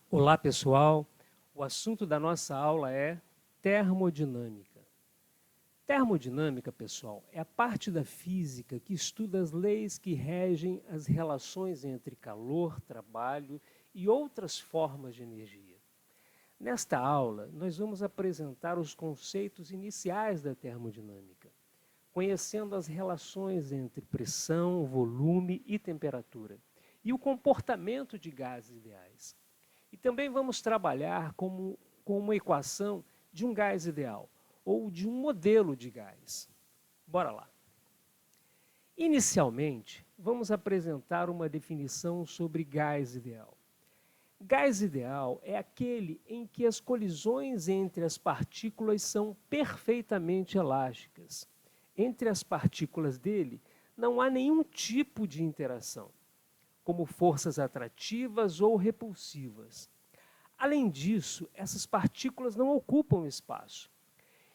Olá, pessoal. O assunto da nossa aula é termodinâmica. Termodinâmica, pessoal, é a parte da física que estuda as leis que regem as relações entre calor, trabalho e outras formas de energia. Nesta aula, nós vamos apresentar os conceitos iniciais da termodinâmica, conhecendo as relações entre pressão, volume e temperatura, e o comportamento de gases ideais. E também vamos trabalhar com uma equação de um gás ideal, ou de um modelo de gás. Bora lá. Inicialmente, vamos apresentar uma definição sobre gás ideal. Gás ideal é aquele em que as colisões entre as partículas são perfeitamente elásticas. Entre as partículas dele não há nenhum tipo de interação, como forças atrativas ou repulsivas. Além disso, essas partículas não ocupam espaço.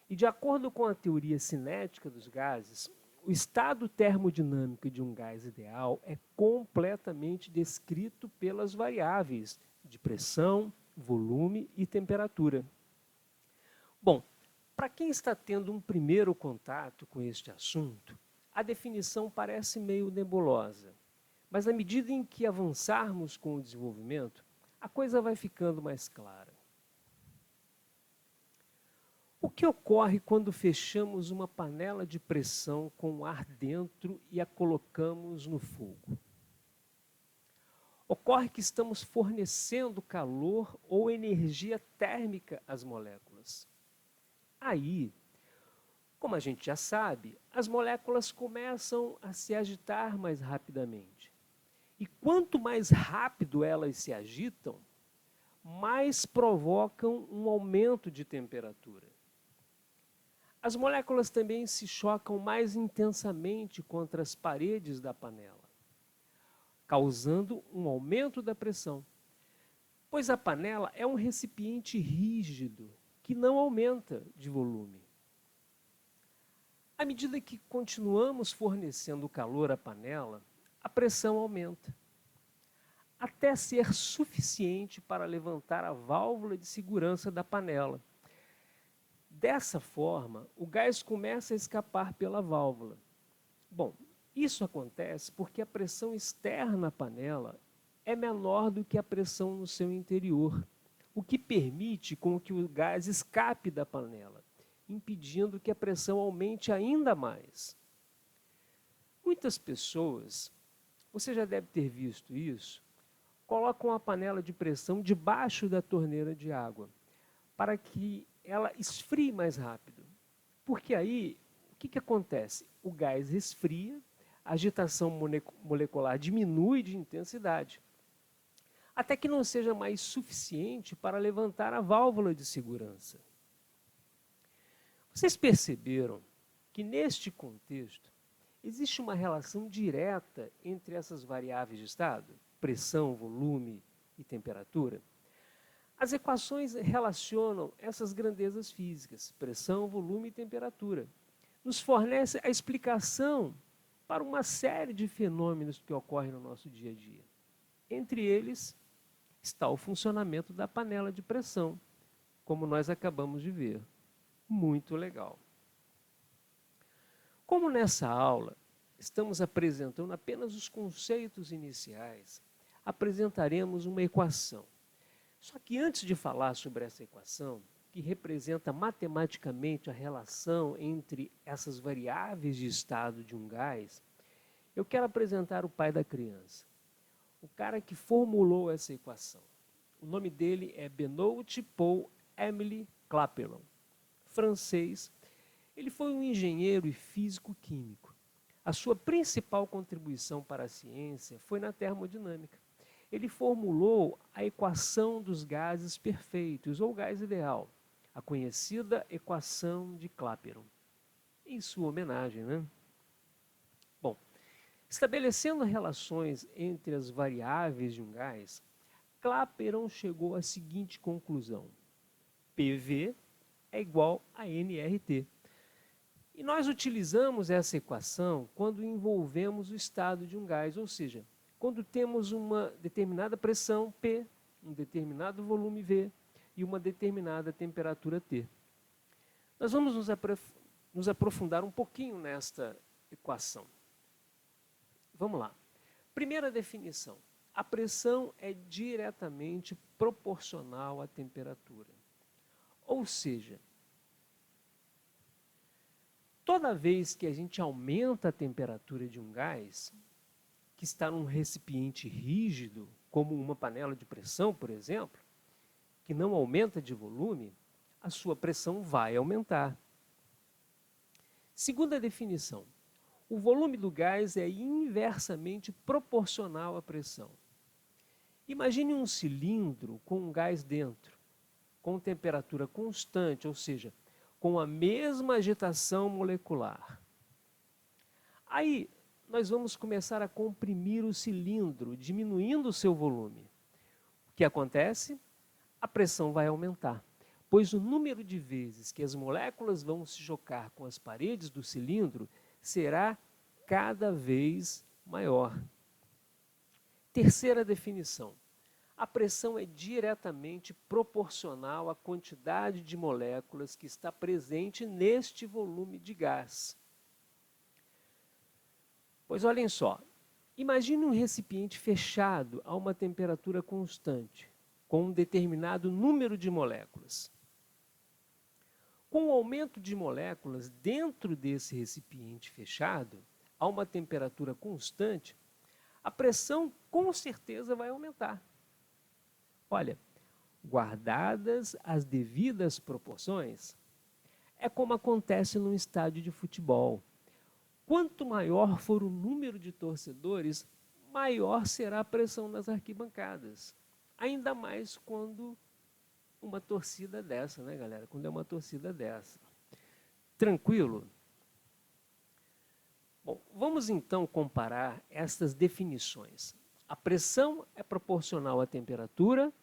E de acordo com a teoria cinética dos gases, o estado termodinâmico de um gás ideal é completamente descrito pelas variáveis de pressão, volume e temperatura. Bom, para quem está tendo um primeiro contato com este assunto, a definição parece meio nebulosa. Mas à medida em que avançarmos com o desenvolvimento, a coisa vai ficando mais clara. O que ocorre quando fechamos uma panela de pressão com ar dentro e a colocamos no fogo? Ocorre que estamos fornecendo calor ou energia térmica às moléculas. Aí, como a gente já sabe, as moléculas começam a se agitar mais rapidamente. E quanto mais rápido elas se agitam, mais provocam um aumento de temperatura. As moléculas também se chocam mais intensamente contra as paredes da panela, causando um aumento da pressão, pois a panela é um recipiente rígido que não aumenta de volume. À medida que continuamos fornecendo calor à panela, a pressão aumenta, até ser suficiente para levantar a válvula de segurança da panela. Dessa forma, o gás começa a escapar pela válvula. Bom, isso acontece porque a pressão externa à panela é menor do que a pressão no seu interior, o que permite com que o gás escape da panela, impedindo que a pressão aumente ainda mais. Muitas pessoas, você já deve ter visto isso, colocam a panela de pressão debaixo da torneira de água, para que ela esfrie mais rápido. Porque aí, o que acontece? O gás esfria, a agitação molecular diminui de intensidade, até que não seja mais suficiente para levantar a válvula de segurança. Vocês perceberam que neste contexto existe uma relação direta entre essas variáveis de estado, pressão, volume e temperatura? As equações relacionam essas grandezas físicas, pressão, volume e temperatura. Nos fornece a explicação para uma série de fenômenos que ocorrem no nosso dia a dia. Entre eles está o funcionamento da panela de pressão, como nós acabamos de ver. Muito legal. Como nessa aula estamos apresentando apenas os conceitos iniciais, apresentaremos uma equação. Só que antes de falar sobre essa equação, que representa matematicamente a relação entre essas variáveis de estado de um gás, eu quero apresentar o pai da criança, o cara que formulou essa equação. O nome dele é Benoît Paul Émile Clapeyron, francês. Ele foi um engenheiro e físico químico. A sua principal contribuição para a ciência foi na termodinâmica. Ele formulou a equação dos gases perfeitos, ou gás ideal, a conhecida equação de Clapeyron. Em sua homenagem, né? Bom, estabelecendo relações entre as variáveis de um gás, Clapeyron chegou à seguinte conclusão: PV é igual a nRT. E nós utilizamos essa equação quando envolvemos o estado de um gás, ou seja, quando temos uma determinada pressão P um determinado volume V e uma determinada temperatura T. Nós vamos nos aprofundar um pouquinho nesta equação. Vamos lá. Primeira definição. A pressão é diretamente proporcional à temperatura. Ou seja, toda vez que a gente aumenta a temperatura de um gás, que está num recipiente rígido, como uma panela de pressão, por exemplo, que não aumenta de volume, a sua pressão vai aumentar. Segunda definição. O volume do gás é inversamente proporcional à pressão. Imagine um cilindro com um gás dentro, com temperatura constante, ou seja, com a mesma agitação molecular. Aí, nós vamos começar a comprimir o cilindro, diminuindo o seu volume. O que acontece? A pressão vai aumentar, pois o número de vezes que as moléculas vão se chocar com as paredes do cilindro será cada vez maior. Terceira definição. A pressão é diretamente proporcional à quantidade de moléculas que está presente neste volume de gás. Pois olhem só, imagine um recipiente fechado a uma temperatura constante, com um determinado número de moléculas. Com o aumento de moléculas dentro desse recipiente fechado, a uma temperatura constante, a pressão com certeza vai aumentar. Olha, guardadas as devidas proporções, é como acontece num estádio de futebol. Quanto maior for o número de torcedores, maior será a pressão nas arquibancadas. Ainda mais quando uma torcida dessa, né, galera? Quando é uma torcida dessa. Tranquilo? Bom, vamos então comparar essas definições. A pressão é proporcional à temperatura,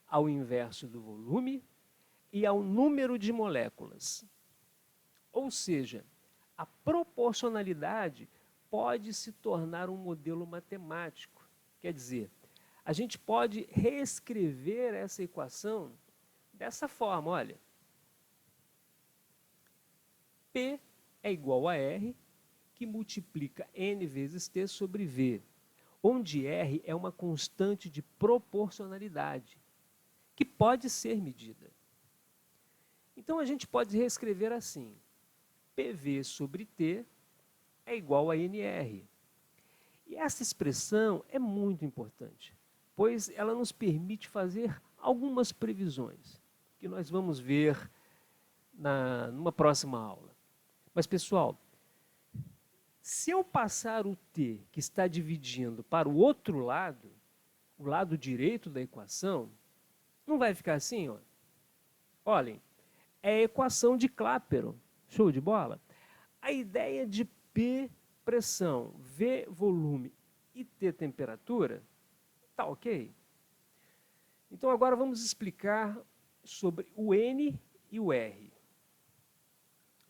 ao inverso do volume e ao número de moléculas. Ou seja, a proporcionalidade pode se tornar um modelo matemático. Quer dizer, a gente pode reescrever essa equação dessa forma, olha. P é igual a R, que multiplica N vezes T sobre V, onde R é uma constante de proporcionalidade, que pode ser medida. Então, a gente pode reescrever assim. PV sobre T é igual a NR. E essa expressão é muito importante, pois ela nos permite fazer algumas previsões, que nós vamos ver numa próxima aula. Mas, pessoal, se eu passar o T, que está dividindo, para o outro lado, o lado direito da equação, não vai ficar assim, ó. Olhem, é a equação de Clapeyron. Show de bola? A ideia de P, pressão, V, volume e T, temperatura, tá ok? Então agora vamos explicar sobre o N e o R.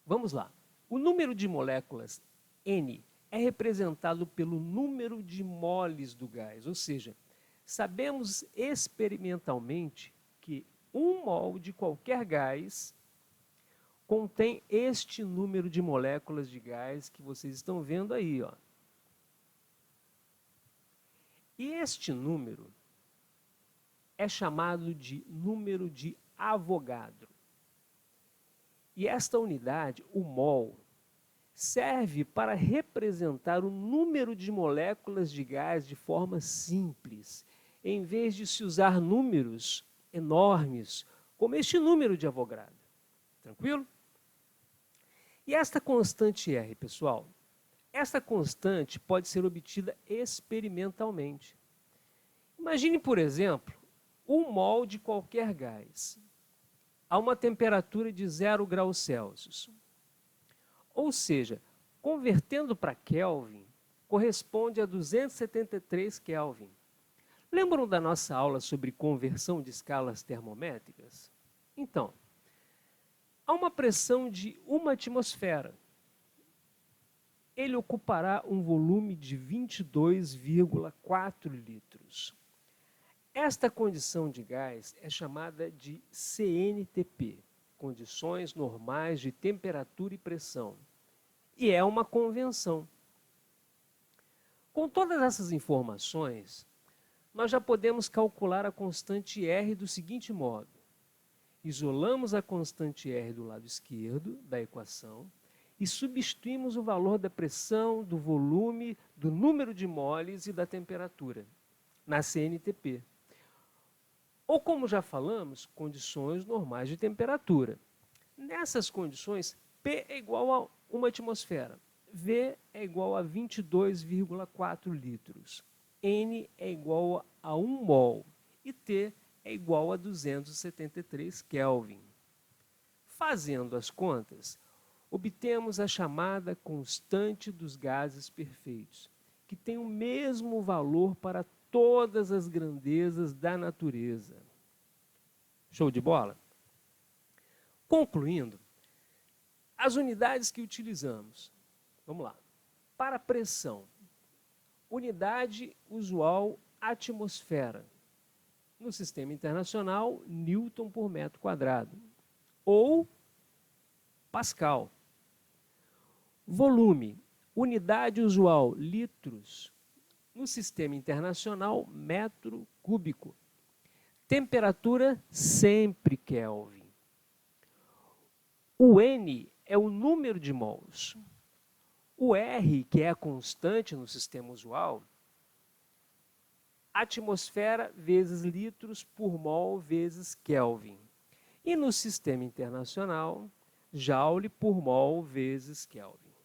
Vamos lá. O número de moléculas N é representado pelo número de moles do gás, ou seja, sabemos experimentalmente que 1 mol de qualquer gás contém este número de moléculas de gás que vocês estão vendo aí, ó. E este número é chamado de número de Avogadro. E esta unidade, o mol, serve para representar o número de moléculas de gás de forma simples, em vez de se usar números enormes, como este número de Avogadro. Tranquilo? E esta constante R, pessoal? Esta constante pode ser obtida experimentalmente. Imagine, por exemplo, 1 mol de qualquer gás a uma temperatura de 0 graus Celsius. Ou seja, convertendo para Kelvin, corresponde a 273 Kelvin. Lembram da nossa aula sobre conversão de escalas termométricas? Então, a uma pressão de 1 atmosfera, ele ocupará um volume de 22,4 litros. Esta condição de gás é chamada de CNTP, condições normais de temperatura e pressão, e é uma convenção. Com todas essas informações, nós já podemos calcular a constante R do seguinte modo. Isolamos a constante R do lado esquerdo da equação e substituímos o valor da pressão, do volume, do número de moles e da temperatura na CNTP. Ou, como já falamos, condições normais de temperatura. Nessas condições, P é igual a uma atmosfera, V é igual a 22,4 litros, N é igual a 1 mol e T é igual a 273 Kelvin. Fazendo as contas, obtemos a chamada constante dos gases perfeitos, que tem o mesmo valor para todas as grandezas da natureza. Show de bola? Concluindo, as unidades que utilizamos. Vamos lá. Para pressão, unidade usual atmosfera. No sistema internacional, Newton por metro quadrado. Ou Pascal. Volume, unidade usual litros. No sistema internacional, metro cúbico. Temperatura, sempre Kelvin. O N é o número de mols. O R, que é a constante no sistema usual, atmosfera vezes litros por mol vezes Kelvin. E no sistema internacional, Joule por mol vezes Kelvin.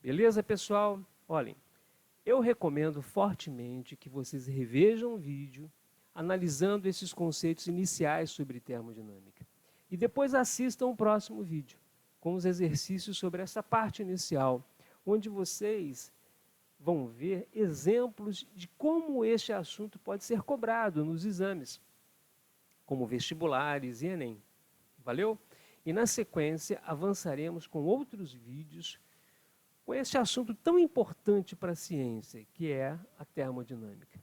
Beleza, pessoal? Olhem, eu recomendo fortemente que vocês revejam o vídeo analisando esses conceitos iniciais sobre termodinâmica. E depois assistam o próximo vídeo, com os exercícios sobre essa parte inicial, onde vocês vão ver exemplos de como este assunto pode ser cobrado nos exames, como vestibulares e Enem. Valeu? E na sequência avançaremos com outros vídeos com esse assunto tão importante para a ciência, que é a termodinâmica.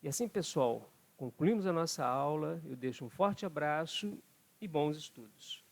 E assim, pessoal, concluímos a nossa aula. Eu deixo um forte abraço e bons estudos.